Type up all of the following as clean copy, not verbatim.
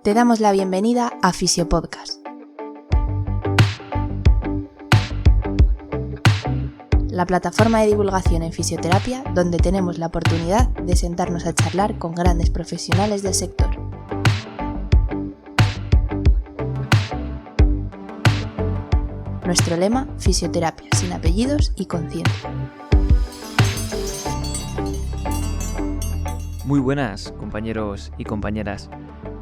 Te damos la bienvenida a Fisiopodcast. La plataforma de divulgación en fisioterapia donde tenemos la oportunidad de sentarnos a charlar con grandes profesionales del sector. Nuestro lema, fisioterapia sin apellidos y conciencia. Muy buenas, compañeros y compañeras.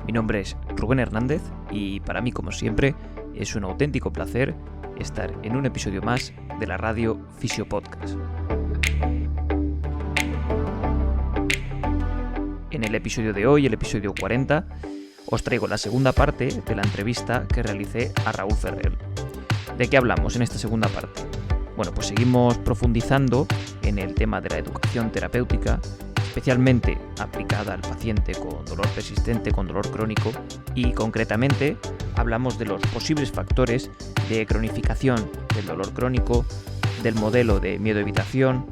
Mi nombre es Rubén Hernández y para mí, como siempre, es un auténtico placer estar en un episodio más de la radio Fisiopodcast. En el episodio de hoy, el episodio 40, os traigo la segunda parte de la entrevista que realicé a Raúl Ferrer. ¿De qué hablamos en esta segunda parte? Bueno, pues seguimos profundizando en el tema de la educación terapéutica, especialmente aplicada al paciente con dolor persistente, con dolor crónico, y concretamente hablamos de los posibles factores de cronificación del dolor crónico, del modelo de miedo-evitación,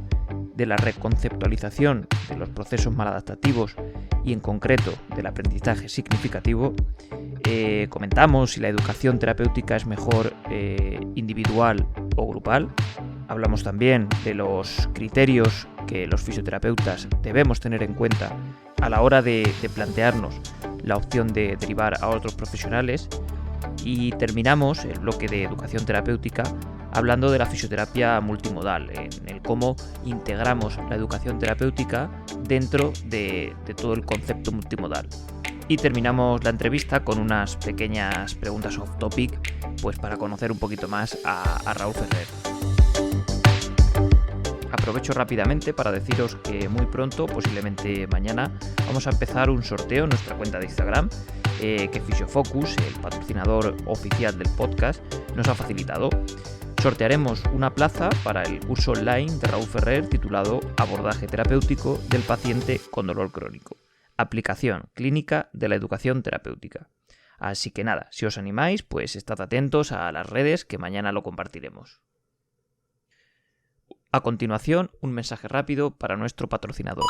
de la reconceptualización de los procesos maladaptativos y en concreto del aprendizaje significativo. Comentamos si la educación terapéutica es mejor individual o grupal. Hablamos también de los criterios que los fisioterapeutas debemos tener en cuenta a la hora de plantearnos la opción de derivar a otros profesionales. Y terminamos el bloque de educación terapéutica hablando de la fisioterapia multimodal, en el cómo integramos la educación terapéutica dentro de todo el concepto multimodal. Y terminamos la entrevista con unas pequeñas preguntas off topic, pues para conocer un poquito más a Raúl Ferrer. Aprovecho rápidamente para deciros que muy pronto, posiblemente mañana, vamos a empezar un sorteo en nuestra cuenta de Instagram que Fisiofocus, el patrocinador oficial del podcast, nos ha facilitado. Sortearemos una plaza para el curso online de Raúl Ferrer titulado Abordaje terapéutico del paciente con dolor crónico. Aplicación clínica de la educación terapéutica. Así que nada, si os animáis, pues estad atentos a las redes que mañana lo compartiremos. A continuación, un mensaje rápido para nuestro patrocinador,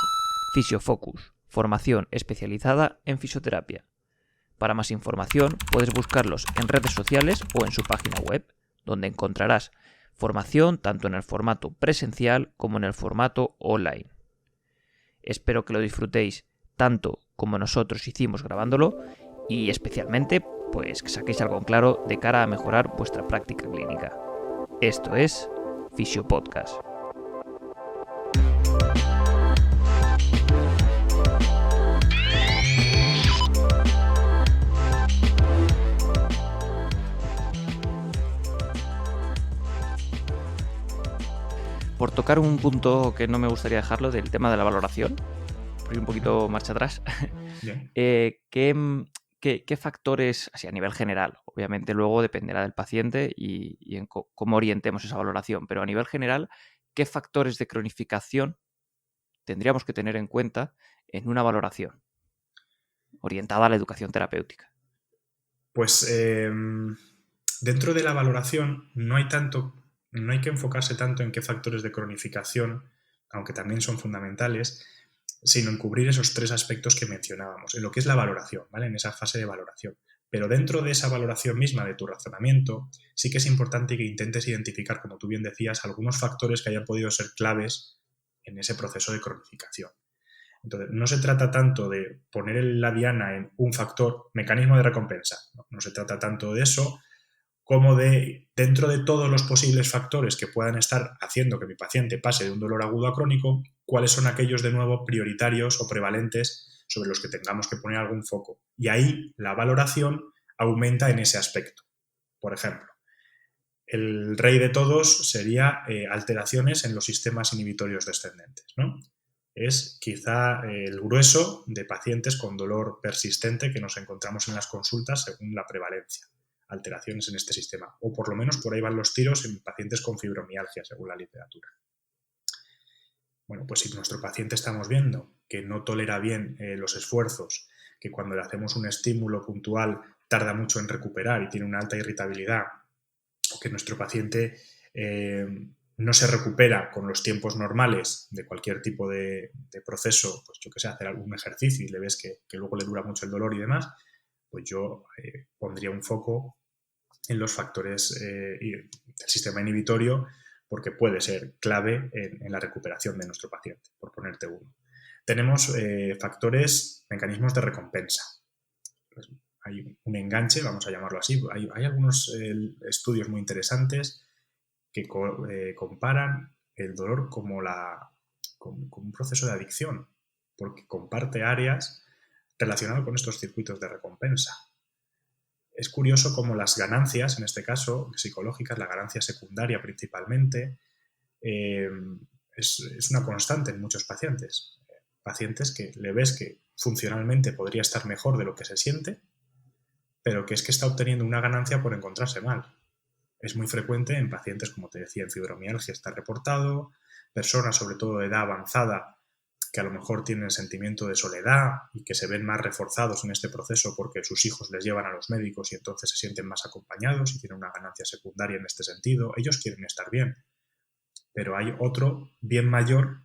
Fisiofocus, formación especializada en fisioterapia. Para más información, puedes buscarlos en redes sociales o en su página web, donde encontrarás formación tanto en el formato presencial como en el formato online. Espero que lo disfrutéis tanto como nosotros hicimos grabándolo y especialmente pues que saquéis algo en claro de cara a mejorar vuestra práctica clínica. Esto es Fisiopodcast. Por tocar un punto que no me gustaría dejarlo, del tema de la valoración, por ir un poquito marcha atrás, ¿qué factores, así a nivel general, obviamente luego dependerá del paciente y en cómo orientemos esa valoración, pero a nivel general, ¿qué factores de cronificación tendríamos que tener en cuenta en una valoración orientada a la educación terapéutica? Pues dentro de la valoración no hay que enfocarse tanto en qué factores de cronificación, aunque también son fundamentales, sino en cubrir esos tres aspectos que mencionábamos, en lo que es la valoración, ¿vale? En esa fase de valoración. Pero dentro de esa valoración misma, de tu razonamiento, sí que es importante que intentes identificar, como tú bien decías, algunos factores que hayan podido ser claves en ese proceso de cronificación. Entonces, no se trata tanto de poner la diana en un factor, mecanismo de recompensa, no se trata tanto de eso, como de, dentro de todos los posibles factores que puedan estar haciendo que mi paciente pase de un dolor agudo a crónico, cuáles son aquellos de nuevo prioritarios o prevalentes sobre los que tengamos que poner algún foco. Y ahí la valoración aumenta en ese aspecto. Por ejemplo, el rey de todos sería alteraciones en los sistemas inhibitorios descendentes, ¿no? Es quizá el grueso de pacientes con dolor persistente que nos encontramos en las consultas según la prevalencia. Alteraciones en este sistema, o por lo menos por ahí van los tiros en pacientes con fibromialgia, según la literatura. Bueno, pues si nuestro paciente estamos viendo que no tolera bien los esfuerzos, que cuando le hacemos un estímulo puntual tarda mucho en recuperar y tiene una alta irritabilidad, o que nuestro paciente no se recupera con los tiempos normales de cualquier tipo de proceso, pues yo que sé, hacer algún ejercicio y le ves que luego le dura mucho el dolor y demás, pues yo pondría un foco en los factores del sistema inhibitorio, porque puede ser clave en la recuperación de nuestro paciente, por ponerte uno. Tenemos mecanismos de recompensa. Pues hay un enganche, vamos a llamarlo así. Hay algunos estudios muy interesantes que comparan el dolor como un proceso de adicción, porque comparte áreas relacionadas con estos circuitos de recompensa. Es curioso cómo las ganancias, en este caso psicológicas, la ganancia secundaria principalmente, es una constante en muchos pacientes. Pacientes que le ves que funcionalmente podría estar mejor de lo que se siente, pero que es que está obteniendo una ganancia por encontrarse mal. Es muy frecuente en pacientes, como te decía, en fibromialgia está reportado, personas sobre todo de edad avanzada que a lo mejor tienen sentimiento de soledad y que se ven más reforzados en este proceso porque sus hijos les llevan a los médicos y entonces se sienten más acompañados y tienen una ganancia secundaria en este sentido. Ellos quieren estar bien, pero hay otro bien mayor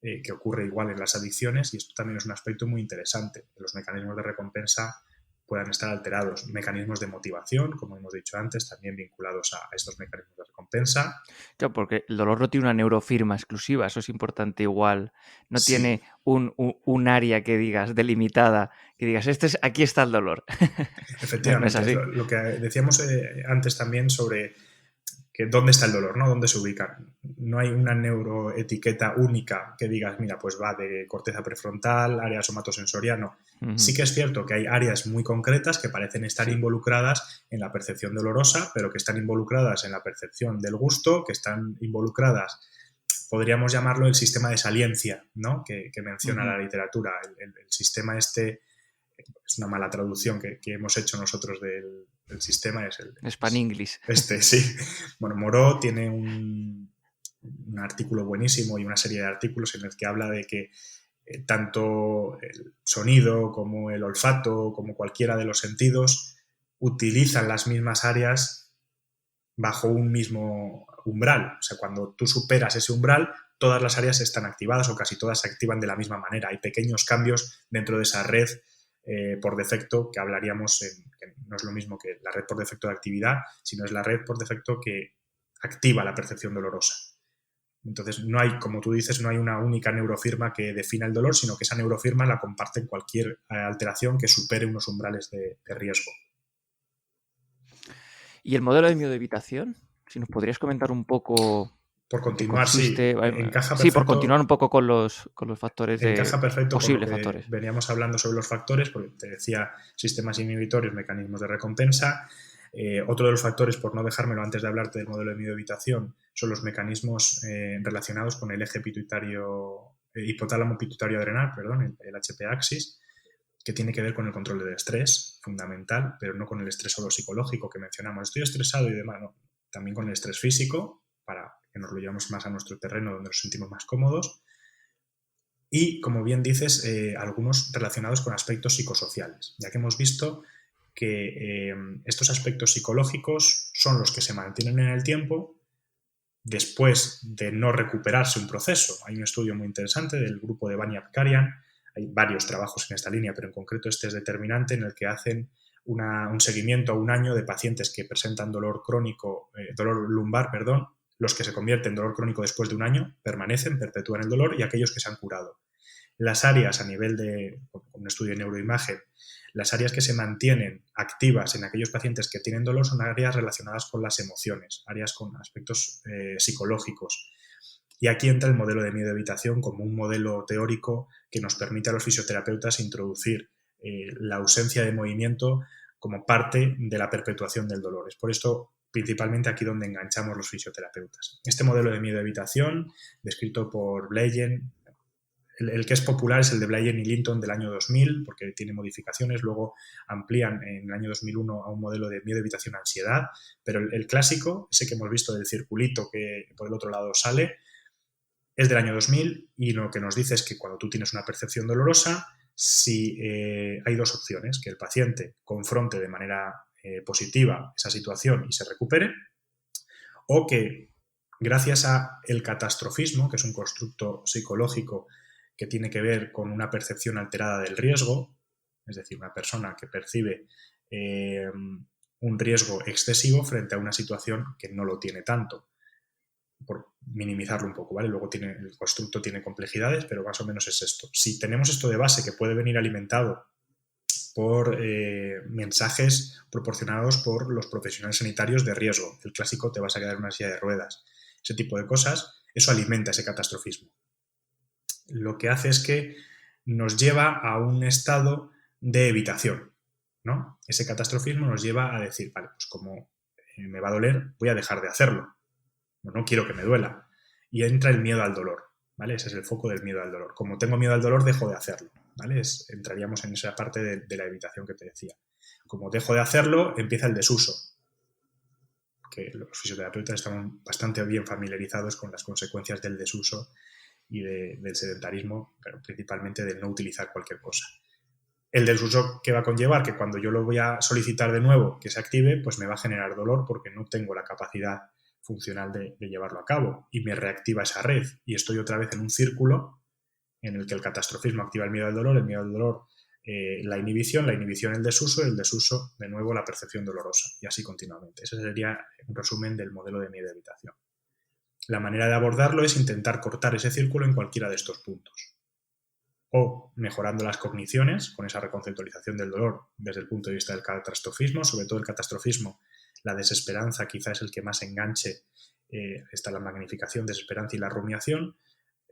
que ocurre igual en las adicciones, y esto también es un aspecto muy interesante. Los mecanismos de recompensa puedan estar alterados. Mecanismos de motivación, como hemos dicho antes, también vinculados a estos mecanismos de recompensa. Claro, porque el dolor no tiene una neurofirma exclusiva, eso es importante igual. No Sí. tiene un área que digas delimitada, que digas, aquí está el dolor. Efectivamente, no es así. Lo que decíamos antes también sobre que dónde está el dolor, ¿no? ¿Dónde se ubica? No hay una neuroetiqueta única que digas, mira, pues va de corteza prefrontal, área somatosensorial, no. Uh-huh. Sí que es cierto que hay áreas muy concretas que parecen estar involucradas en la percepción dolorosa, pero que están involucradas en la percepción del gusto, que están involucradas, podríamos llamarlo el sistema de saliencia, ¿no? Que menciona la literatura. El sistema este, es una mala traducción que hemos hecho nosotros del sistema, es el Span-English. Sí. Bueno, Moreau tiene un artículo buenísimo y una serie de artículos en el que habla de que tanto el sonido como el olfato, como cualquiera de los sentidos, utilizan las mismas áreas bajo un mismo umbral. O sea, cuando tú superas ese umbral, todas las áreas están activadas o casi todas se activan de la misma manera. Hay pequeños cambios dentro de esa red por defecto, que hablaríamos que no es lo mismo que la red por defecto de actividad, sino es la red por defecto que activa la percepción dolorosa. Entonces, no hay, como tú dices, no hay una única neurofirma que defina el dolor, sino que esa neurofirma la comparte cualquier alteración que supere unos umbrales de riesgo. ¿Y el modelo de miedo de evitación? Si nos podrías comentar un poco... Por continuar, sí. Encaja perfecto, sí, por continuar un poco con los factores encaja perfecto posibles con lo que factores. Veníamos hablando sobre los factores, porque te decía sistemas inhibitorios, mecanismos de recompensa. Otro de los factores, por no dejármelo antes de hablarte del modelo de miedo de evitación, son los mecanismos relacionados con el eje hipotálamo pituitario adrenal, el HP-axis, que tiene que ver con el control del estrés, fundamental, pero no con el estrés solo psicológico que mencionamos. Estoy estresado y demás, no. También con el estrés físico, para que nos lo llevamos más a nuestro terreno donde nos sentimos más cómodos. Y, como bien dices, algunos relacionados con aspectos psicosociales, ya que hemos visto que estos aspectos psicológicos son los que se mantienen en el tiempo después de no recuperarse un proceso. Hay un estudio muy interesante del grupo de Bani Apkarian, hay varios trabajos en esta línea, pero en concreto este es determinante, en el que hacen un seguimiento a un año de pacientes que presentan dolor lumbar, los que se convierten en dolor crónico después de un año permanecen, perpetúan el dolor, y aquellos que se han curado. Las áreas a nivel de un estudio de neuroimagen, las áreas que se mantienen activas en aquellos pacientes que tienen dolor son áreas relacionadas con las emociones, áreas con aspectos psicológicos. Y aquí entra el modelo de miedo de evitación como un modelo teórico que nos permite a los fisioterapeutas introducir la ausencia de movimiento como parte de la perpetuación del dolor. Es por esto principalmente aquí donde enganchamos los fisioterapeutas. Este modelo de miedo de evitación, descrito por Bleyen, el que es popular es el de Bleyen y Linton del año 2000, porque tiene modificaciones, luego amplían en el año 2001 a un modelo de miedo de evitación ansiedad, pero el clásico, ese que hemos visto del circulito que por el otro lado sale, es del año 2000, y lo que nos dice es que cuando tú tienes una percepción dolorosa, si hay dos opciones: que el paciente confronte de manera positiva esa situación y se recupere, o que gracias a el catastrofismo, que es un constructo psicológico que tiene que ver con una percepción alterada del riesgo, Es decir, una persona que percibe un riesgo excesivo frente a una situación que no lo tiene tanto, por minimizarlo un poco, ¿vale? Luego el constructo tiene complejidades, pero más o menos es esto. Si tenemos esto de base que puede venir alimentado por mensajes proporcionados por los profesionales sanitarios de riesgo, el clásico te vas a quedar en una silla de ruedas, ese tipo de cosas, eso alimenta ese catastrofismo. Lo que hace es que nos lleva a un estado de evitación, ¿no? Ese catastrofismo nos lleva a decir, vale, pues como me va a doler, voy a dejar de hacerlo. No quiero que me duela. Y entra el miedo al dolor, ¿vale? Ese es el foco del miedo al dolor. Como tengo miedo al dolor, dejo de hacerlo, ¿vale? Entraríamos en esa parte de la evitación que te decía. Como dejo de hacerlo, empieza el desuso, que los fisioterapeutas estamos bastante bien familiarizados con las consecuencias del desuso y del sedentarismo, pero principalmente de no utilizar cualquier cosa. El desuso que va a conllevar que cuando yo lo voy a solicitar de nuevo que se active, pues me va a generar dolor porque no tengo la capacidad funcional de llevarlo a cabo y me reactiva esa red y estoy otra vez en un círculo en el que el catastrofismo activa el miedo al dolor la inhibición el desuso de nuevo la percepción dolorosa y así continuamente. Ese sería un resumen del modelo de miedo evitación. La manera de abordarlo es intentar cortar ese círculo en cualquiera de estos puntos o mejorando las cogniciones con esa reconceptualización del dolor desde el punto de vista del catastrofismo, sobre todo el catastrofismo. La desesperanza quizá es el que más enganche, está la magnificación, desesperanza y la rumiación.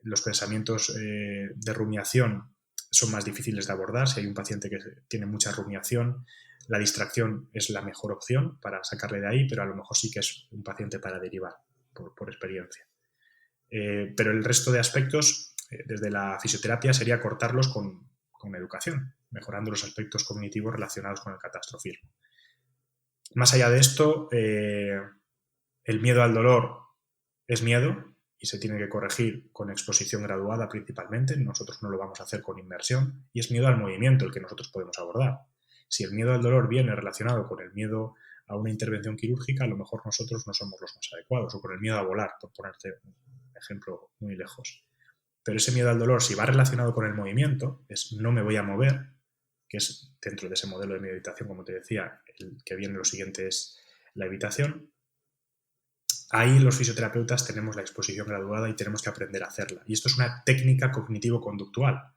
Los pensamientos de rumiación son más difíciles de abordar. Si hay un paciente que tiene mucha rumiación, la distracción es la mejor opción para sacarle de ahí, pero a lo mejor sí que es un paciente para derivar, por experiencia. Pero el resto de aspectos, desde la fisioterapia, sería cortarlos con educación, mejorando los aspectos cognitivos relacionados con el catastrofismo. Más allá de esto, el miedo al dolor es miedo y se tiene que corregir con exposición graduada principalmente. Nosotros no lo vamos a hacer con inmersión. Y es miedo al movimiento el que nosotros podemos abordar. Si el miedo al dolor viene relacionado con el miedo a una intervención quirúrgica, a lo mejor nosotros no somos los más adecuados, o con el miedo a volar, por ponerte un ejemplo muy lejos. Pero ese miedo al dolor, si va relacionado con el movimiento, es no me voy a mover, que es dentro de ese modelo de miedo evitación, como te decía, el que viene lo siguiente es la evitación. Ahí los fisioterapeutas tenemos la exposición graduada y tenemos que aprender a hacerla. Y esto es una técnica cognitivo-conductual,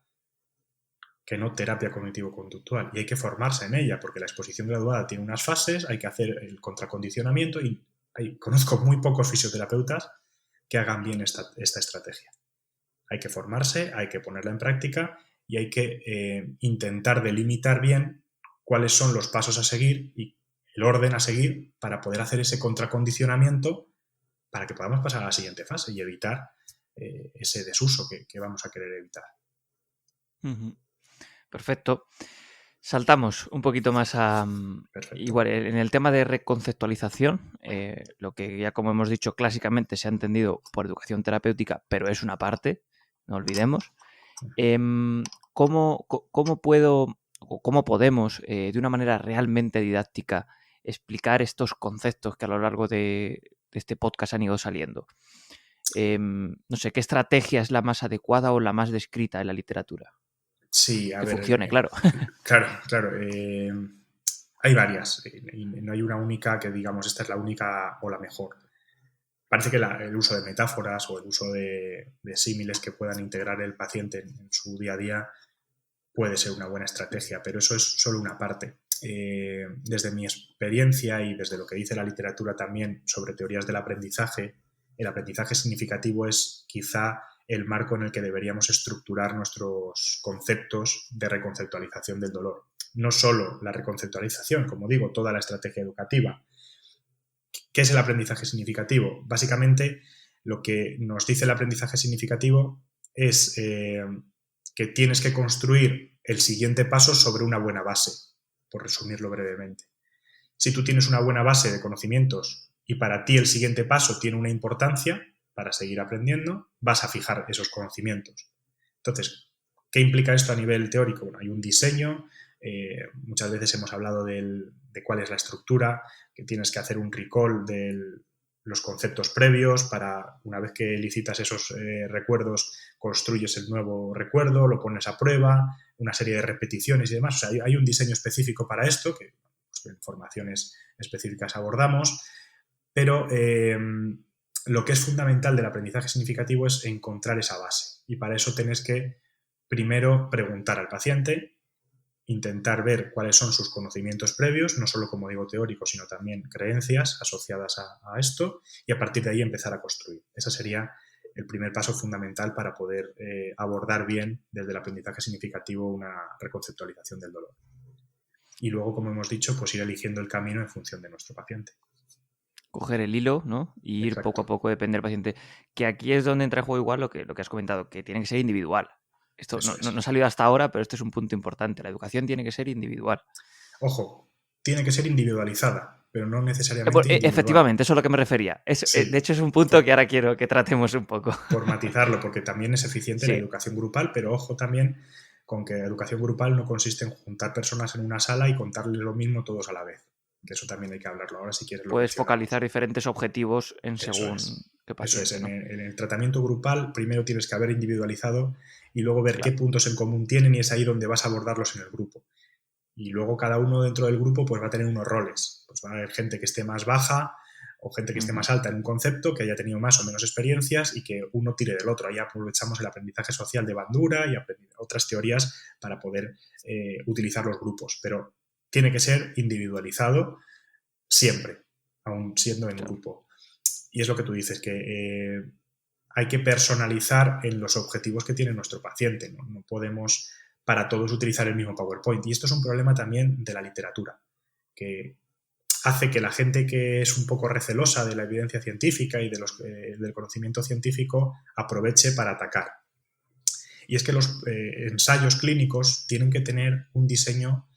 que no terapia cognitivo-conductual. Y hay que formarse en ella, porque la exposición graduada tiene unas fases, hay que hacer el contracondicionamiento y conozco muy pocos fisioterapeutas que hagan bien esta estrategia. Hay que formarse, hay que ponerla en práctica y hay que intentar delimitar bien cuáles son los pasos a seguir y el orden a seguir para poder hacer ese contracondicionamiento para que podamos pasar a la siguiente fase y evitar ese desuso que vamos a querer evitar. Perfecto. Saltamos un poquito más a... Igual, en el tema de reconceptualización, lo que ya como hemos dicho clásicamente se ha entendido por educación terapéutica, pero es una parte, no olvidemos. ¿Cómo podemos, de una manera realmente didáctica, explicar estos conceptos que a lo largo de este podcast han ido saliendo? No sé, ¿qué estrategia es la más adecuada o la más descrita en la literatura? Sí, que funcione, claro. Claro. Hay varias. No hay una única que digamos esta es la única o la mejor. Parece que el uso de metáforas o el uso de símiles que puedan integrar el paciente en su día a día puede ser una buena estrategia, pero eso es solo una parte. Desde mi experiencia y desde lo que dice la literatura también sobre teorías del aprendizaje, el aprendizaje significativo es quizá el marco en el que deberíamos estructurar nuestros conceptos de reconceptualización del dolor. No solo la reconceptualización, como digo, toda la estrategia educativa. ¿Qué es el aprendizaje significativo? Básicamente, lo que nos dice el aprendizaje significativo es que tienes que construir el siguiente paso sobre una buena base, por resumirlo brevemente. Si tú tienes una buena base de conocimientos y para ti el siguiente paso tiene una importancia para seguir aprendiendo, vas a fijar esos conocimientos. Entonces, ¿qué implica esto a nivel teórico? Bueno, hay un diseño, muchas veces hemos hablado de cuál es la estructura, que tienes que hacer un recall los conceptos previos para, una vez que elicitas esos recuerdos, construyes el nuevo recuerdo, lo pones a prueba, una serie de repeticiones y demás. O sea, hay un diseño específico para esto, que en formaciones específicas abordamos, pero lo que es fundamental del aprendizaje significativo es encontrar esa base. Y para eso tienes que primero preguntar al paciente, intentar ver cuáles son sus conocimientos previos, no solo, como digo, teóricos, sino también creencias asociadas a esto, y a partir de ahí empezar a construir. Ese sería el primer paso fundamental para poder abordar bien desde el aprendizaje significativo una reconceptualización del dolor. Y luego, como hemos dicho, pues ir eligiendo el camino en función de nuestro paciente. Coger el hilo, ¿no? Y ir Exacto. poco a poco, depende del paciente. Que aquí es donde entra en juego igual lo que has comentado, que tiene que ser individual. Esto no ha salido hasta ahora, pero este es un punto importante. La educación tiene que ser individual. Ojo, tiene que ser individualizada, pero no necesariamente individual. Efectivamente, eso es a lo que me refería. Sí. De hecho, es un punto que ahora quiero que tratemos un poco. Por matizarlo, porque también es eficiente la educación grupal, pero ojo también con que la educación grupal no consiste en juntar personas en una sala y contarles lo mismo todos a la vez. Que eso también hay que hablarlo ahora si quieres. Puedes focalizar diferentes objetivos en según qué paciente. Eso es, ¿no? En el tratamiento grupal primero tienes que haber individualizado y luego ver qué puntos en común tienen, y es ahí donde vas a abordarlos en el grupo. Y luego cada uno dentro del grupo pues va a tener unos roles. Pues va a haber gente que esté más baja o gente que esté más alta en un concepto, que haya tenido más o menos experiencias y que uno tire del otro. Ahí aprovechamos el aprendizaje social de Bandura y otras teorías para poder utilizar los grupos. Pero tiene que ser individualizado siempre, aun siendo en grupo. Y es lo que tú dices, que hay que personalizar en los objetivos que tiene nuestro paciente. No podemos para todos utilizar el mismo PowerPoint. Y esto es un problema también de la literatura, que hace que la gente que es un poco recelosa de la evidencia científica y del conocimiento científico aproveche para atacar. Y es que los ensayos clínicos tienen que tener un diseño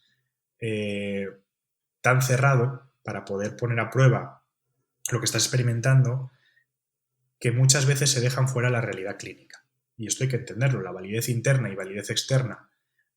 tan cerrado para poder poner a prueba lo que estás experimentando, que muchas veces se dejan fuera la realidad clínica. Y esto hay que entenderlo. La validez interna y validez externa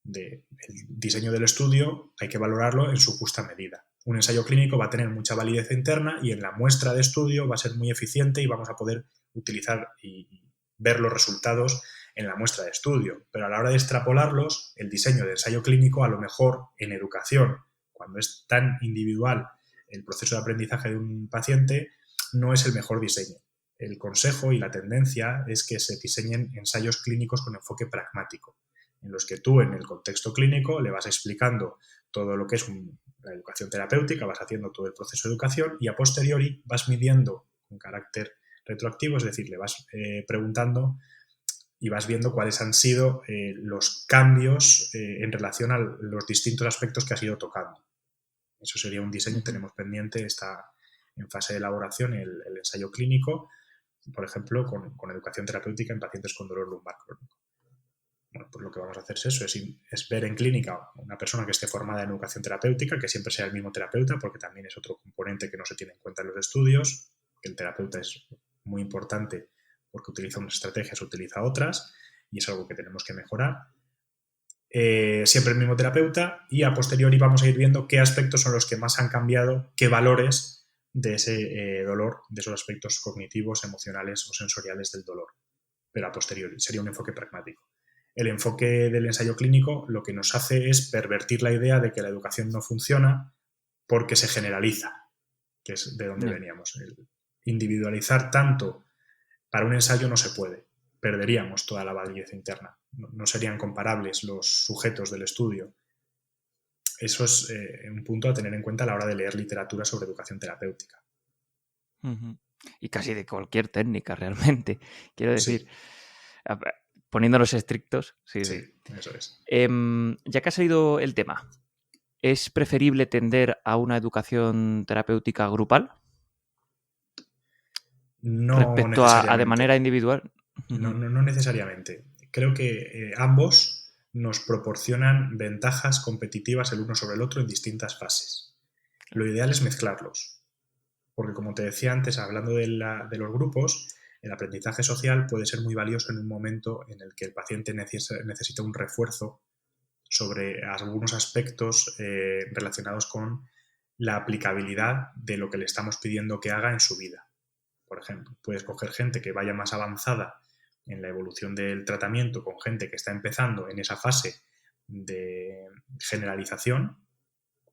del diseño del estudio hay que valorarlo en su justa medida. Un ensayo clínico va a tener mucha validez interna y en la muestra de estudio va a ser muy eficiente y vamos a poder utilizar y ver los resultados en la muestra de estudio. Pero a la hora de extrapolarlos, el diseño de ensayo clínico, a lo mejor en educación, cuando es tan individual el proceso de aprendizaje de un paciente, no es el mejor diseño. El consejo y la tendencia es que se diseñen ensayos clínicos con enfoque pragmático, en los que tú, en el contexto clínico, le vas explicando todo lo que es la educación terapéutica, vas haciendo todo el proceso de educación y a posteriori vas midiendo con carácter retroactivo, es decir, le vas preguntando y vas viendo cuáles han sido los cambios en relación a los distintos aspectos que has ido tocando. Eso sería un diseño. Tenemos pendiente, está en fase de elaboración el ensayo clínico, por ejemplo, con educación terapéutica en pacientes con dolor lumbar crónico. Bueno, pues lo que vamos a hacer es eso, es ver en clínica una persona que esté formada en educación terapéutica, que siempre sea el mismo terapeuta, porque también es otro componente que no se tiene en cuenta en los estudios, que el terapeuta es muy importante porque utiliza unas estrategias, utiliza otras, y es algo que tenemos que mejorar. Siempre el mismo terapeuta, y a posteriori vamos a ir viendo qué aspectos son los que más han cambiado, qué valores de ese dolor, de esos aspectos cognitivos, emocionales o sensoriales del dolor. Pero a posteriori sería un enfoque pragmático. El enfoque del ensayo clínico lo que nos hace es pervertir la idea de que la educación no funciona porque se generaliza, que es de donde veníamos. El individualizar tanto para un ensayo no se puede. Perderíamos toda la validez interna. No serían comparables los sujetos del estudio. Eso es un punto a tener en cuenta a la hora de leer literatura sobre educación terapéutica. Y casi de cualquier técnica, realmente. Quiero decir, poniéndonos estrictos. Sí, eso es. Ya que ha salido el tema, ¿es preferible tender a una educación terapéutica grupal? No respecto a de manera individual. No necesariamente. Creo que ambos nos proporcionan ventajas competitivas el uno sobre el otro en distintas fases. Lo ideal es mezclarlos, porque como te decía antes, hablando de los grupos, el aprendizaje social puede ser muy valioso en un momento en el que el paciente necesita un refuerzo sobre algunos aspectos relacionados con la aplicabilidad de lo que le estamos pidiendo que haga en su vida. por ejemplo. Puedes coger gente que vaya más avanzada en la evolución del tratamiento con gente que está empezando en esa fase de generalización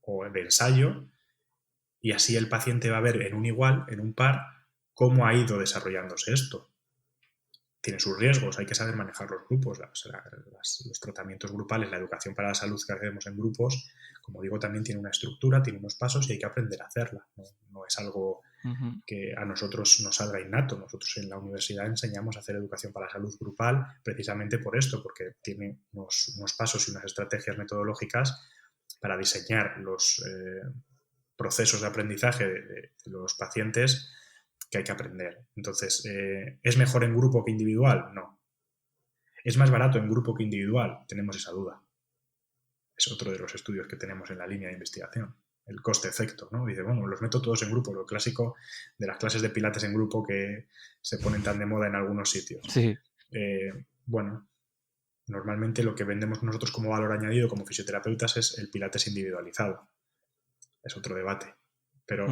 o de ensayo, y así el paciente va a ver en un par, cómo ha ido desarrollándose esto. Tiene sus riesgos, hay que saber manejar los grupos, los tratamientos grupales, la educación para la salud que hacemos en grupos, como digo, también tiene una estructura, tiene unos pasos y hay que aprender a hacerla. No es algo que a nosotros nos salga innato. Nosotros en la universidad enseñamos a hacer educación para la salud grupal precisamente por esto, porque tiene unos pasos y unas estrategias metodológicas para diseñar los procesos de aprendizaje de los pacientes que hay que aprender. Entonces, ¿es mejor en grupo que individual? No. ¿Es más barato en grupo que individual? Tenemos esa duda. Es otro de los estudios que tenemos en la línea de investigación. El coste-efecto, ¿no? Dice, bueno, los meto todos en grupo, lo clásico de las clases de pilates en grupo que se ponen tan de moda en algunos sitios. Sí. Bueno, normalmente lo que vendemos nosotros como valor añadido como fisioterapeutas es el pilates individualizado. Es otro debate. Pero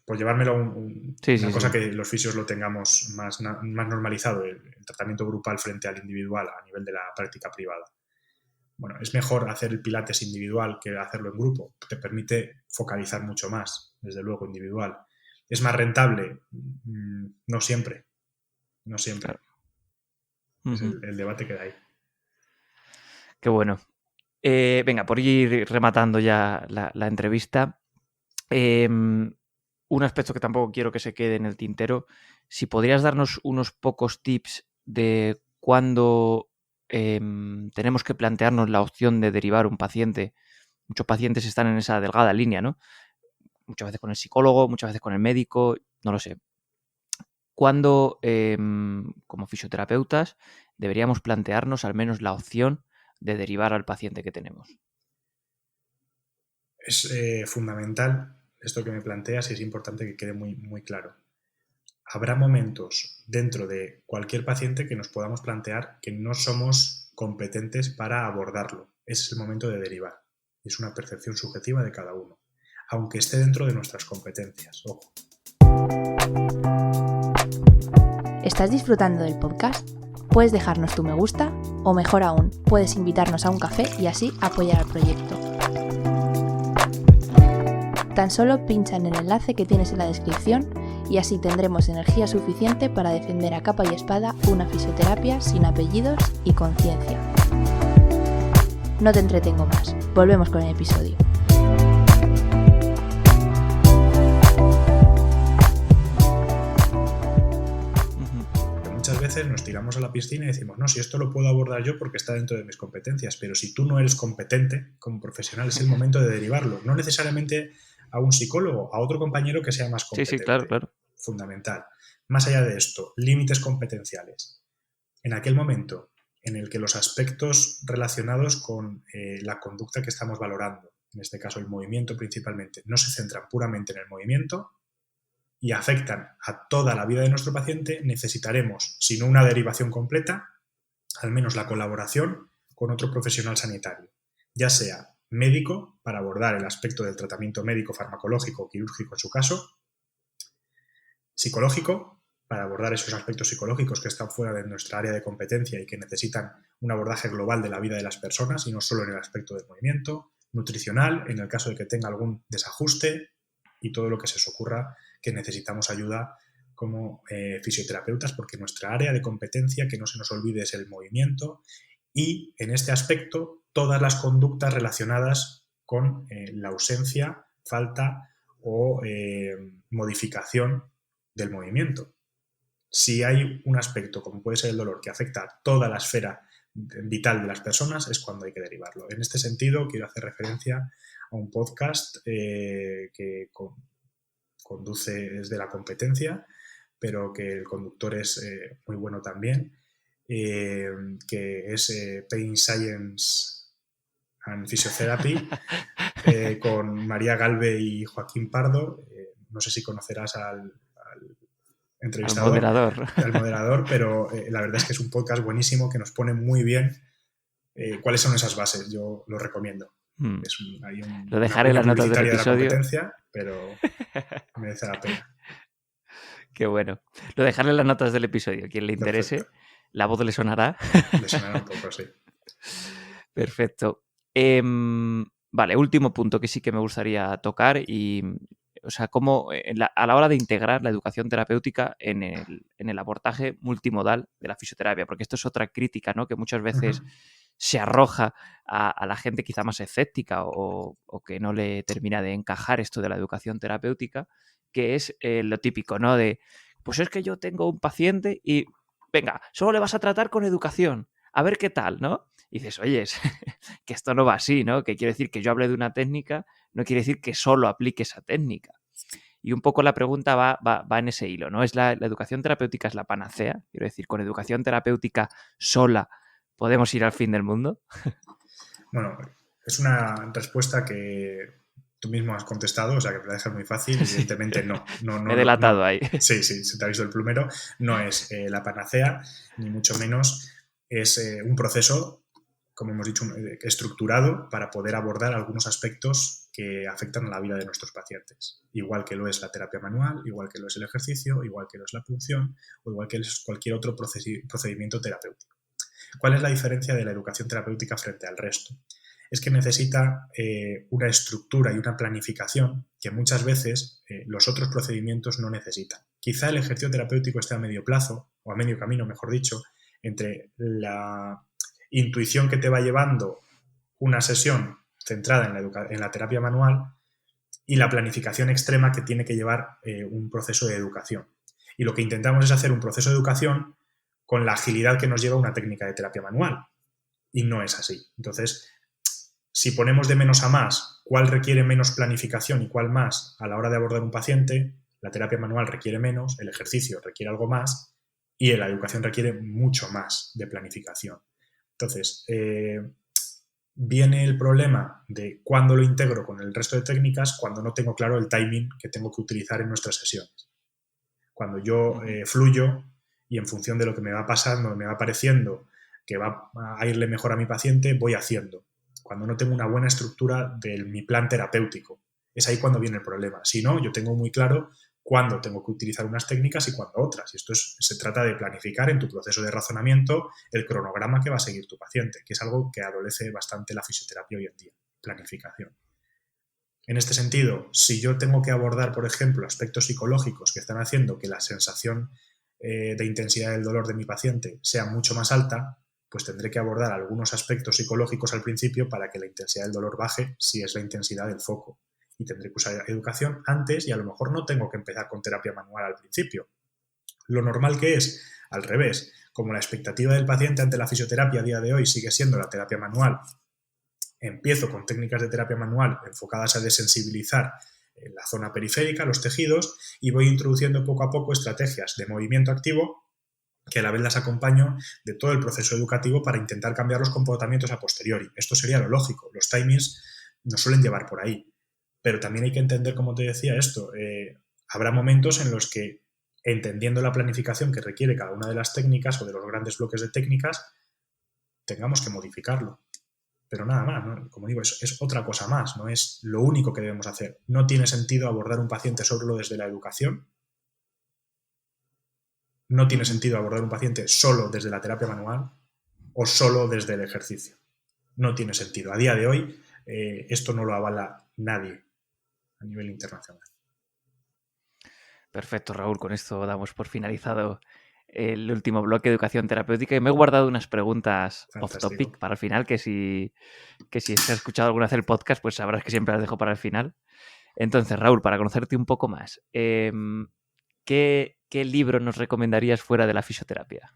por llevármelo a una cosa que los fisios lo tengamos más normalizado, el tratamiento grupal frente al individual a nivel de la práctica privada. Bueno, es mejor hacer el pilates individual que hacerlo en grupo. Te permite focalizar mucho más, desde luego, individual. ¿Es más rentable? No siempre. No siempre. Claro. Es el debate que da ahí. Qué bueno. Venga, por ir rematando ya la entrevista, un aspecto que tampoco quiero que se quede en el tintero, si podrías darnos unos pocos tips de cuándo tenemos que plantearnos la opción de derivar un paciente. Muchos pacientes están en esa delgada línea, ¿no? Muchas veces con el psicólogo, muchas veces con el médico, no lo sé. ¿Cuándo, como fisioterapeutas, deberíamos plantearnos al menos la opción de derivar al paciente que tenemos? Es fundamental esto que me planteas y es importante que quede muy, muy claro. Habrá momentos dentro de cualquier paciente que nos podamos plantear que no somos competentes para abordarlo. Ese es el momento de derivar. Es una percepción subjetiva de cada uno, aunque esté dentro de nuestras competencias. Ojo. ¿Estás disfrutando del podcast? Puedes dejarnos tu me gusta o, mejor aún, puedes invitarnos a un café y así apoyar al proyecto. Tan solo pincha en el enlace que tienes en la descripción y así tendremos energía suficiente para defender a capa y espada una fisioterapia sin apellidos y con ciencia. No te entretengo más, volvemos con el episodio. Muchas veces nos tiramos a la piscina y decimos, no, si esto lo puedo abordar yo porque está dentro de mis competencias, pero si tú no eres competente como profesional es el momento de derivarlo, no necesariamente a un psicólogo, a otro compañero que sea más competente. Sí, claro. Fundamental. Más allá de esto, límites competenciales. En aquel momento en el que los aspectos relacionados con la conducta que estamos valorando, en este caso el movimiento principalmente, no se centran puramente en el movimiento y afectan a toda la vida de nuestro paciente, necesitaremos, si no una derivación completa, al menos la colaboración con otro profesional sanitario, ya sea médico para abordar el aspecto del tratamiento médico, farmacológico o quirúrgico en su caso, psicológico para abordar esos aspectos psicológicos que están fuera de nuestra área de competencia y que necesitan un abordaje global de la vida de las personas y no solo en el aspecto del movimiento, nutricional en el caso de que tenga algún desajuste y todo lo que se os ocurra que necesitamos ayuda como fisioterapeutas porque nuestra área de competencia, que no se nos olvide, es el movimiento y en este aspecto todas las conductas relacionadas con la ausencia, falta o modificación del movimiento. Si hay un aspecto, como puede ser el dolor, que afecta a toda la esfera vital de las personas, es cuando hay que derivarlo. En este sentido, quiero hacer referencia a un podcast que conduce desde la competencia, pero que el conductor es muy bueno también, que es Pain Science and Physiotherapy, con María Galve y Joaquín Pardo. No sé si conocerás al entrevistador, al moderador, pero la verdad es que es un podcast buenísimo que nos pone muy bien cuáles son esas bases. Yo lo recomiendo. Lo dejaré en las notas del episodio. De la competencia, pero merece la pena. Qué bueno. Lo dejaré en las notas del episodio. Quien le interese, Perfecto. la voz le sonará. Le sonará un poco, sí. Perfecto. Vale, último punto que sí que me gustaría tocar y, o sea, cómo a la hora de integrar la educación terapéutica en el abordaje multimodal de la fisioterapia, porque esto es otra crítica, ¿no? Que muchas veces se arroja a la gente quizá más escéptica o que no le termina de encajar esto de la educación terapéutica, que es lo típico, ¿no? De, pues es que yo tengo un paciente y, venga, solo le vas a tratar con educación, a ver qué tal, ¿no? Y dices, oye, que esto no va así, ¿no? Que quiere decir que yo hable de una técnica, no quiere decir que solo aplique esa técnica. Y un poco la pregunta va en ese hilo, ¿no? ¿Es la educación terapéutica es la panacea? Quiero decir, ¿con educación terapéutica sola podemos ir al fin del mundo? Bueno, es una respuesta que tú mismo has contestado, o sea que te la dejas muy fácil. Evidentemente no. Me he delatado ahí. Sí, se te ha visto el plumero. No es la panacea, ni mucho menos. Es un proceso, como hemos dicho, estructurado para poder abordar algunos aspectos que afectan a la vida de nuestros pacientes. Igual que lo es la terapia manual, igual que lo es el ejercicio, igual que lo es la punción o igual que es cualquier otro procedimiento terapéutico. ¿Cuál es la diferencia de la educación terapéutica frente al resto? Es que necesita una estructura y una planificación que muchas veces los otros procedimientos no necesitan. Quizá el ejercicio terapéutico esté a medio plazo, o a medio camino, mejor dicho, entre la intuición que te va llevando una sesión centrada en la terapia manual y la planificación extrema que tiene que llevar un proceso de educación. Y lo que intentamos es hacer un proceso de educación con la agilidad que nos lleva una técnica de terapia manual. Y no es así. Entonces, si ponemos de menos a más cuál requiere menos planificación y cuál más a la hora de abordar un paciente, la terapia manual requiere menos, el ejercicio requiere algo más y la educación requiere mucho más de planificación. Entonces, viene el problema de cuándo lo integro con el resto de técnicas cuando no tengo claro el timing que tengo que utilizar en nuestras sesiones. Cuando yo fluyo y en función de lo que me va pasando, me va pareciendo que va a irle mejor a mi paciente, voy haciendo. Cuando no tengo una buena estructura de mi plan terapéutico. Es ahí cuando viene el problema. Si no, yo tengo muy claro cuándo tengo que utilizar unas técnicas y cuándo otras. Y esto se trata de planificar en tu proceso de razonamiento el cronograma que va a seguir tu paciente, que es algo que adolece bastante la fisioterapia hoy en día, planificación. En este sentido, si yo tengo que abordar, por ejemplo, aspectos psicológicos que están haciendo que la sensación de intensidad del dolor de mi paciente sea mucho más alta, pues tendré que abordar algunos aspectos psicológicos al principio para que la intensidad del dolor baje si es la intensidad del foco. Y tendré que usar educación antes y a lo mejor no tengo que empezar con terapia manual al principio. Lo normal que es, al revés, como la expectativa del paciente ante la fisioterapia a día de hoy sigue siendo la terapia manual, empiezo con técnicas de terapia manual enfocadas a desensibilizar la zona periférica, los tejidos, y voy introduciendo poco a poco estrategias de movimiento activo que a la vez las acompaño de todo el proceso educativo para intentar cambiar los comportamientos a posteriori. Esto sería lo lógico. Los timings nos suelen llevar por ahí. Pero también hay que entender, como te decía, esto. Habrá momentos en los que, entendiendo la planificación que requiere cada una de las técnicas o de los grandes bloques de técnicas, tengamos que modificarlo. Pero nada más, ¿no? Como digo, es otra cosa más, no es lo único que debemos hacer. No tiene sentido abordar un paciente solo desde la educación. No tiene sentido abordar un paciente solo desde la terapia manual o solo desde el ejercicio. No tiene sentido. A día de hoy, esto no lo avala nadie a nivel internacional. Perfecto, Raúl. Con esto damos por finalizado el último bloque de educación terapéutica y me he guardado unas preguntas off-topic para el final, que si has escuchado alguna vez el podcast, pues sabrás que siempre las dejo para el final. Entonces, Raúl, para conocerte un poco más, ¿qué libro nos recomendarías fuera de la fisioterapia?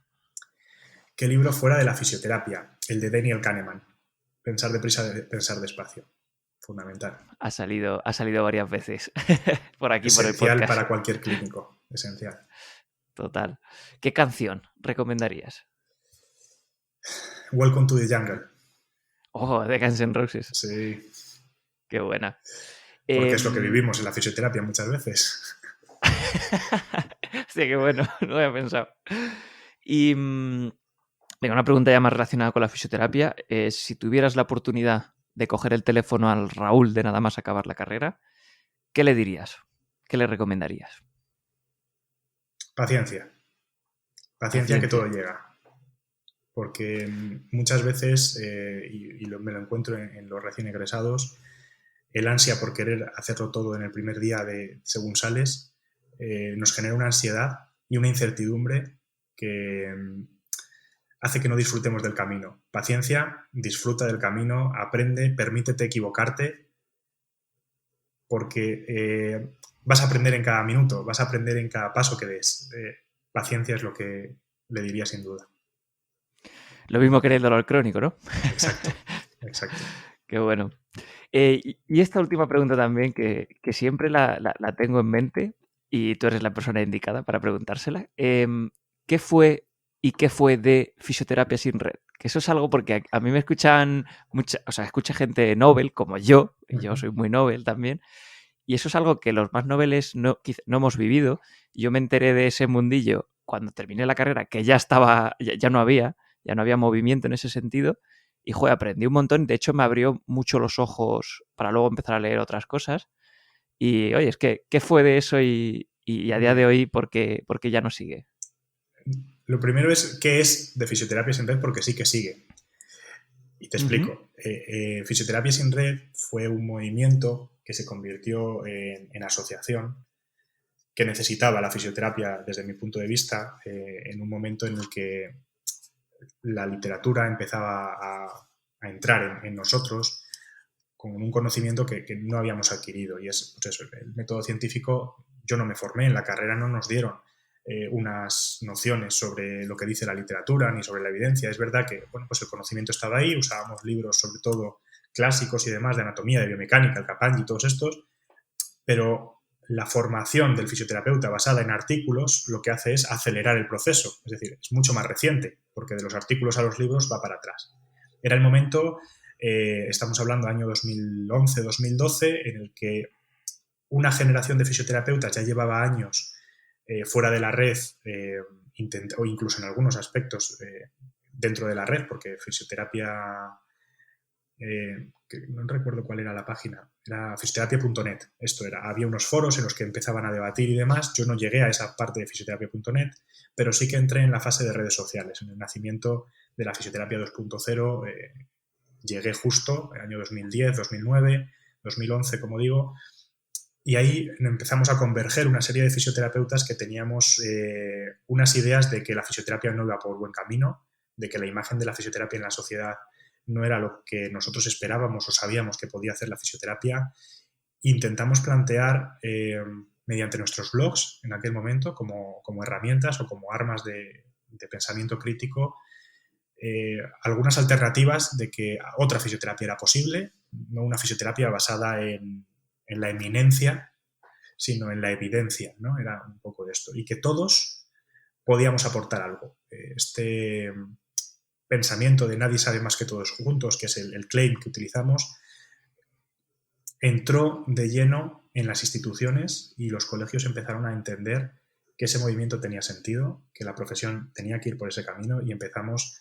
¿Qué libro fuera de la fisioterapia? El de Daniel Kahneman. Pensar deprisa, pensar despacio. Fundamental. Ha salido varias veces por aquí, esencial por el podcast. Para cualquier clínico. Esencial. Total. ¿Qué canción recomendarías? Welcome to the Jungle. Oh, de Guns N' Roses. Sí. Qué buena. Porque es lo que vivimos en la fisioterapia muchas veces. Hostia, qué bueno. No lo había pensado. Y venga, una pregunta ya más relacionada con la fisioterapia. Si tuvieras la oportunidad de coger el teléfono al Raúl de nada más acabar la carrera, ¿qué le dirías? ¿Qué le recomendarías? Paciencia. Paciencia que todo llega. Porque muchas veces, me lo encuentro en los recién egresados, el ansia por querer hacerlo todo en el primer día según sales, nos genera una ansiedad y una incertidumbre que hace que no disfrutemos del camino. Paciencia, disfruta del camino, aprende, permítete equivocarte, porque vas a aprender en cada minuto, vas a aprender en cada paso que des. Paciencia es lo que le diría sin duda. Lo mismo que en el dolor crónico, ¿no? Exacto, exacto. Qué bueno. Y esta última pregunta también, que siempre la tengo en mente, y tú eres la persona indicada para preguntársela. ¿Qué fue de Fisioterapia sin Red? Que eso es algo porque a mí me escuchan escucha gente novel como yo, y yo soy muy novel también, y eso es algo que los más noveles no hemos vivido. Yo me enteré de ese mundillo cuando terminé la carrera, que ya no había movimiento en ese sentido, y aprendí un montón. De hecho, me abrió mucho los ojos para luego empezar a leer otras cosas. Y oye, es que, ¿qué fue de eso y a día de hoy por qué ya no sigue? Lo primero es, ¿qué es de Fisioterapia sin Red? Porque sí que sigue. Y te explico. Fisioterapia sin Red fue un movimiento que se convirtió en asociación, que necesitaba la fisioterapia, desde mi punto de vista, en un momento en el que la literatura empezaba a entrar en nosotros con un conocimiento que no habíamos adquirido. Y es pues eso, el método científico. Yo no me formé, en la carrera no nos dieron unas nociones sobre lo que dice la literatura ni sobre la evidencia. Es verdad que pues el conocimiento estaba ahí, usábamos libros sobre todo clásicos y demás de anatomía, de biomecánica, el Capagni y todos estos, pero la formación del fisioterapeuta basada en artículos lo que hace es acelerar el proceso, es decir, es mucho más reciente, porque de los artículos a los libros va para atrás. Era el momento, estamos hablando año 2011-2012, en el que una generación de fisioterapeutas ya llevaba años fuera de la red, o incluso en algunos aspectos dentro de la red, porque fisioterapia, que no recuerdo cuál era la página, era fisioterapia.net. Esto era, había unos foros en los que empezaban a debatir y demás. Yo no llegué a esa parte de fisioterapia.net, pero sí que entré en la fase de redes sociales, en el nacimiento de la fisioterapia 2.0. Llegué justo en el año 2010, 2009, 2011, como digo, y ahí empezamos a converger una serie de fisioterapeutas que teníamos unas ideas de que la fisioterapia no iba por buen camino, de que la imagen de la fisioterapia en la sociedad no era lo que nosotros esperábamos o sabíamos que podía hacer la fisioterapia. Intentamos plantear, mediante nuestros blogs en aquel momento, como herramientas o como armas de pensamiento crítico, algunas alternativas de que otra fisioterapia era posible, no una fisioterapia basada en la eminencia, sino en la evidencia, ¿no? Era un poco de esto. Y que todos podíamos aportar algo. Este pensamiento de nadie sabe más que todos juntos, que es el claim que utilizamos, entró de lleno en las instituciones y los colegios empezaron a entender que ese movimiento tenía sentido, que la profesión tenía que ir por ese camino, y empezamos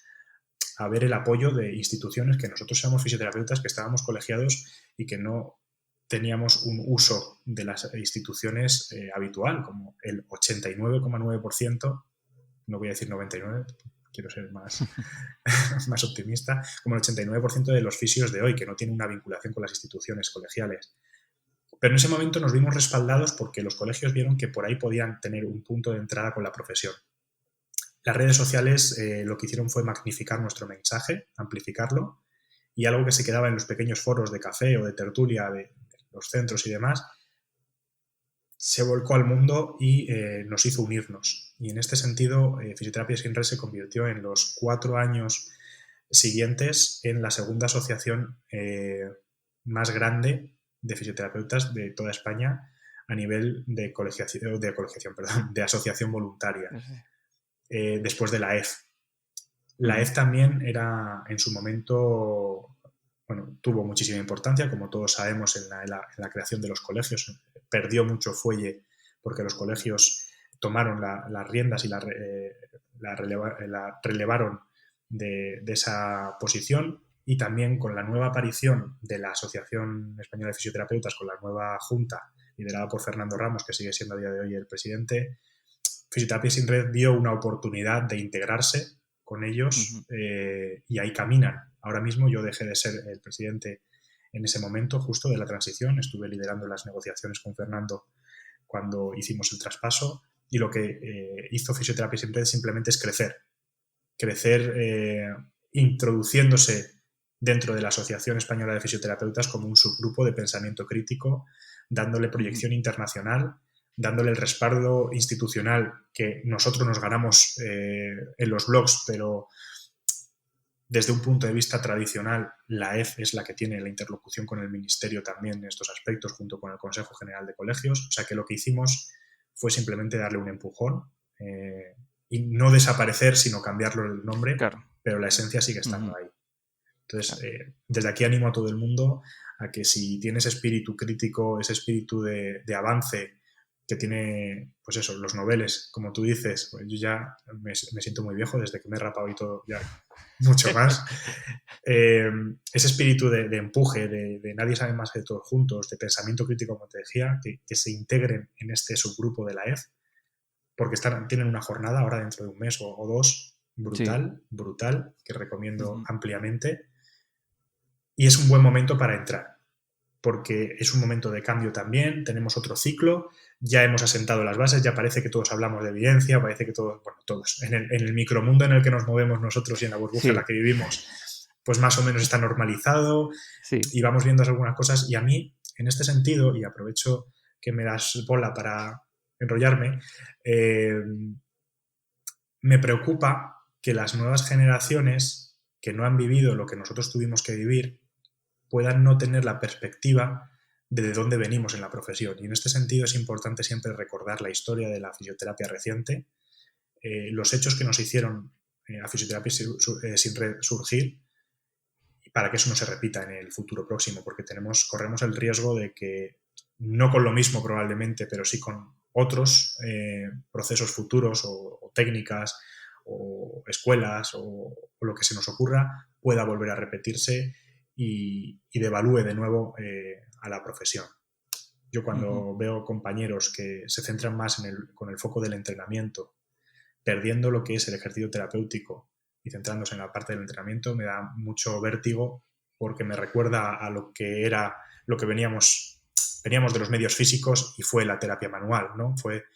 a ver el apoyo de instituciones, que nosotros éramos fisioterapeutas, que estábamos colegiados y que no teníamos un uso de las instituciones habitual, como el 89,9%, no voy a decir 99%, quiero ser más optimista, como el 89% de los fisios de hoy, que no tienen una vinculación con las instituciones colegiales. Pero en ese momento nos vimos respaldados porque los colegios vieron que por ahí podían tener un punto de entrada con la profesión. Las redes sociales lo que hicieron fue magnificar nuestro mensaje, amplificarlo, y algo que se quedaba en los pequeños foros de café o de tertulia de los centros y demás, se volcó al mundo y nos hizo unirnos. Y en este sentido, Fisioterapia sin Red se convirtió en los 4 años siguientes en la segunda asociación más grande de fisioterapeutas de toda España a nivel de asociación voluntaria, después de la EF. La EF también era, en su momento, tuvo muchísima importancia, como todos sabemos, en la creación de los colegios. Perdió mucho fuelle porque los colegios tomaron las riendas y la relevaron de esa posición, y también con la nueva aparición de la Asociación Española de Fisioterapeutas, con la nueva junta liderada por Fernando Ramos, que sigue siendo a día de hoy el presidente, Fisioterapia Sin Red vio una oportunidad de integrarse con ellos y ahí caminan. Ahora mismo yo dejé de ser el presidente en ese momento justo de la transición, estuve liderando las negociaciones con Fernando cuando hicimos el traspaso y lo que hizo Fisioterapia Sin Red simplemente es crecer introduciéndose dentro de la Asociación Española de Fisioterapeutas como un subgrupo de pensamiento crítico, dándole proyección internacional, dándole el respaldo institucional que nosotros nos ganamos en los blogs, pero desde un punto de vista tradicional, la EF es la que tiene la interlocución con el Ministerio también en estos aspectos, junto con el Consejo General de Colegios. O sea que lo que hicimos fue simplemente darle un empujón y no desaparecer, sino cambiarlo el nombre, claro. pero la esencia sigue estando ahí. Entonces, desde aquí animo a todo el mundo a que si tienes espíritu crítico, ese espíritu de avance que tiene, pues eso, los noveles, como tú dices, pues yo ya me siento muy viejo desde que me he rapado y todo, ya mucho más. Ese espíritu de empuje, de nadie sabe más que todos juntos, de pensamiento crítico, como te decía, que se integren en este subgrupo de la EF, porque tienen una jornada ahora dentro de un mes o dos, brutal, que recomiendo ampliamente. Y es un buen momento para entrar, porque es un momento de cambio también, tenemos otro ciclo, ya hemos asentado las bases, ya parece que todos hablamos de evidencia, parece que todos, en el micromundo en el que nos movemos nosotros y en la burbuja en la que vivimos, pues más o menos está normalizado y vamos viendo algunas cosas. Y a mí, en este sentido, y aprovecho que me das bola para enrollarme, me preocupa que las nuevas generaciones que no han vivido lo que nosotros tuvimos que vivir puedan no tener la perspectiva de dónde venimos en la profesión. Y en este sentido es importante siempre recordar la historia de la fisioterapia reciente, los hechos que nos hicieron a Fisioterapia Sin Red surgir, para que eso no se repita en el futuro próximo, porque corremos el riesgo de que, no con lo mismo probablemente, pero sí con otros procesos futuros o técnicas o escuelas o lo que se nos ocurra, pueda volver a repetirse y devalúe de nuevo a la profesión. Yo cuando veo compañeros que se centran más con el foco del entrenamiento, perdiendo lo que es el ejercicio terapéutico y centrándose en la parte del entrenamiento, me da mucho vértigo, porque me recuerda a lo que veníamos de los medios físicos y fue la terapia manual, ¿no? Fue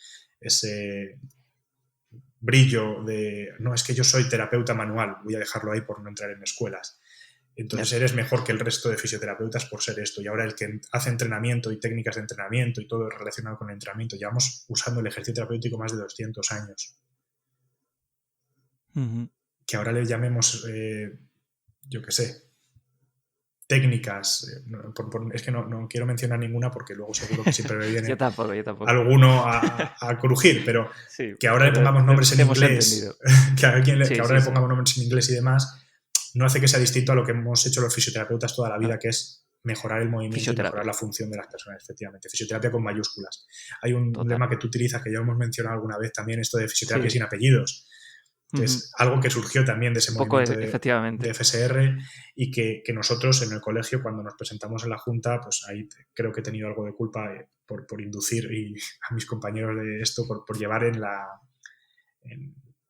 ese brillo de, no, es que yo soy terapeuta manual, voy a dejarlo ahí por no entrar en escuelas. Entonces eres mejor que el resto de fisioterapeutas por ser esto. Y ahora el que hace entrenamiento y técnicas de entrenamiento y todo relacionado con el entrenamiento, llevamos usando el ejercicio terapéutico más de 200 años. Que ahora le llamemos, yo qué sé, técnicas. Es que no quiero mencionar ninguna porque luego seguro que siempre me viene yo tampoco. alguno a crujir, pero que ahora le pongamos nombres en inglés, que ahora le pongamos nombres en inglés y demás, no hace que sea distinto a lo que hemos hecho los fisioterapeutas toda la vida, que es mejorar el movimiento y mejorar la función de las personas, efectivamente. Fisioterapia con mayúsculas. Hay un lema que tú utilizas, que ya hemos mencionado alguna vez también, esto de fisioterapia sin apellidos, que es algo que surgió también de ese movimiento de FSR, y que nosotros en el colegio, cuando nos presentamos en la junta, pues ahí creo que he tenido algo de culpa por inducir a mis compañeros de esto, por llevar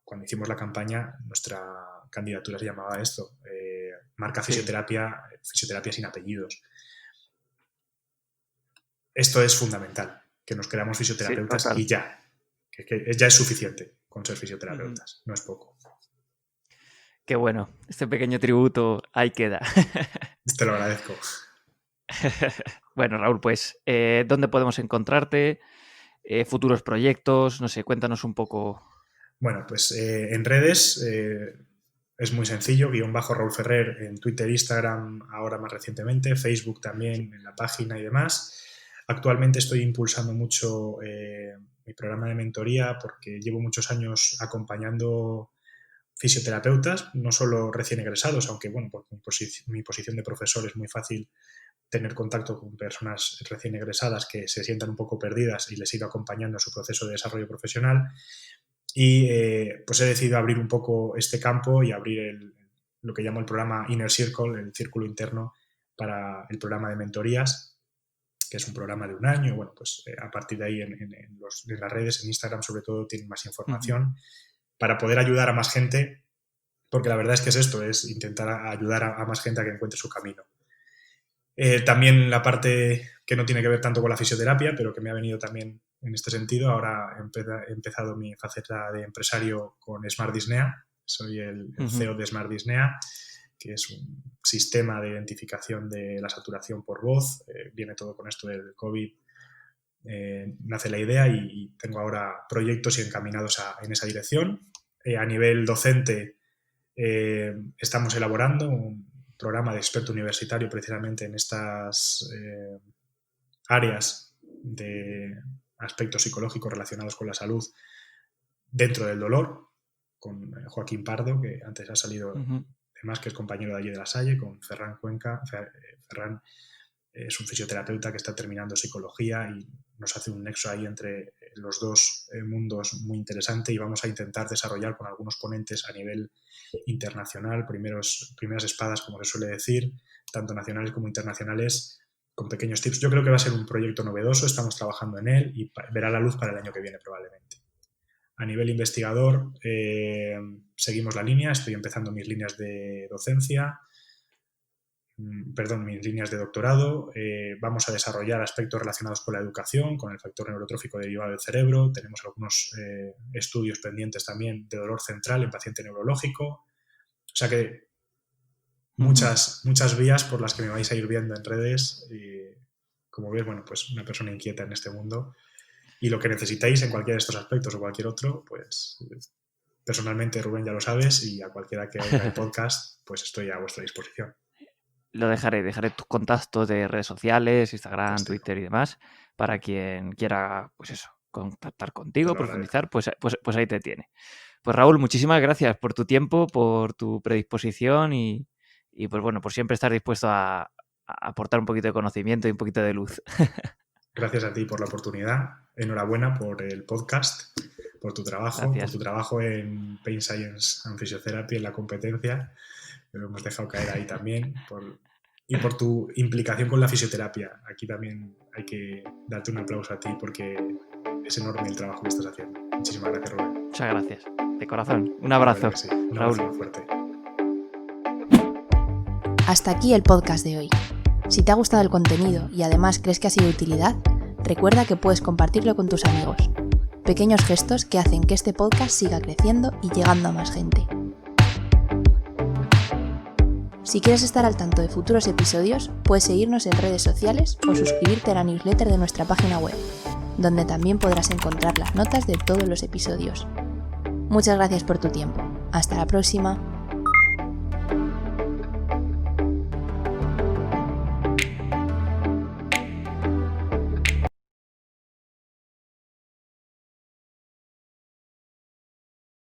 cuando hicimos la campaña, nuestra candidatura se llamaba esto, marca fisioterapia sin apellidos. Esto es fundamental, que nos creamos fisioterapeutas y ya, que ya es suficiente con ser fisioterapeutas, no es poco. Qué bueno, este pequeño tributo ahí queda. Te lo agradezco. Bueno, Raúl, pues, ¿dónde podemos encontrarte? Futuros proyectos, no sé, cuéntanos un poco. Bueno, pues en redes es muy sencillo, _Raúl Ferrer en Twitter, Instagram, ahora más recientemente, Facebook también en la página y demás. Actualmente estoy impulsando mucho mi programa de mentoría, porque llevo muchos años acompañando fisioterapeutas, no solo recién egresados, aunque bueno, por mi posición de profesor es muy fácil tener contacto con personas recién egresadas que se sientan un poco perdidas y les he ido acompañando en su proceso de desarrollo profesional. Y pues he decidido abrir un poco este campo y abrir lo que llamo el programa Inner Circle, el círculo interno, para el programa de mentorías. que es un programa de 1 año. Bueno, pues a partir de ahí en las redes, en Instagram sobre todo, tienen más información para poder ayudar a más gente, porque la verdad es que es esto, es intentar ayudar a más gente a que encuentre su camino. También la parte que no tiene que ver tanto con la fisioterapia, pero que me ha venido también en este sentido. Ahora he empezado mi faceta de empresario con Smart Disnea. Soy el CEO de Smart Disnea, que es un sistema de identificación de la saturación por voz. Viene todo con esto del COVID. Nace la idea y tengo ahora proyectos encaminados en esa dirección. A nivel docente estamos elaborando un programa de experto universitario precisamente en estas áreas de aspectos psicológicos relacionados con la salud dentro del dolor, con Joaquín Pardo, que antes ha salido, además que es compañero de allí de La Salle, con Ferran Cuenca. Ferran es un fisioterapeuta que está terminando psicología y nos hace un nexo ahí entre los dos mundos muy interesante, y vamos a intentar desarrollar con algunos ponentes a nivel internacional, primeras espadas, como se suele decir, tanto nacionales como internacionales, con pequeños tips. Yo creo que va a ser un proyecto novedoso, estamos trabajando en él y verá la luz para el año que viene probablemente. A nivel investigador, seguimos la línea, estoy empezando mis líneas de docencia, mis líneas de doctorado. Vamos a desarrollar aspectos relacionados con la educación, con el factor neurotrófico derivado del cerebro. Tenemos algunos estudios pendientes también de dolor central en paciente neurológico. O sea que muchas vías por las que me vais a ir viendo en redes. Y, como ves, bueno, pues una persona inquieta en este mundo. Y lo que necesitéis en cualquiera de estos aspectos o cualquier otro, pues personalmente, Rubén, ya lo sabes, y a cualquiera que oiga el podcast, pues estoy a vuestra disposición. Lo dejaré tus contactos de redes sociales, Instagram, Twitter y demás, para quien quiera, pues eso, contactar contigo, profundizar, pues ahí te tiene. Pues Raúl, muchísimas gracias por tu tiempo, por tu predisposición y pues bueno, por siempre estar dispuesto a aportar un poquito de conocimiento y un poquito de luz. Gracias a ti por la oportunidad. Enhorabuena por el podcast, por tu trabajo, Gracias. por tu trabajo en Pain Science and Physiotherapy, en la competencia. Lo hemos dejado caer ahí también, y por tu implicación con la fisioterapia. Aquí también hay que darte un aplauso a ti porque es enorme el trabajo que estás haciendo. Muchísimas gracias, Rubén. Muchas gracias, de corazón. Un abrazo. Sí. Un abrazo muy fuerte. Hasta aquí el podcast de hoy. Si te ha gustado el contenido y además crees que ha sido de utilidad, recuerda que puedes compartirlo con tus amigos. Pequeños gestos que hacen que este podcast siga creciendo y llegando a más gente. Si quieres estar al tanto de futuros episodios, puedes seguirnos en redes sociales o suscribirte a la newsletter de nuestra página web, donde también podrás encontrar las notas de todos los episodios. Muchas gracias por tu tiempo. Hasta la próxima.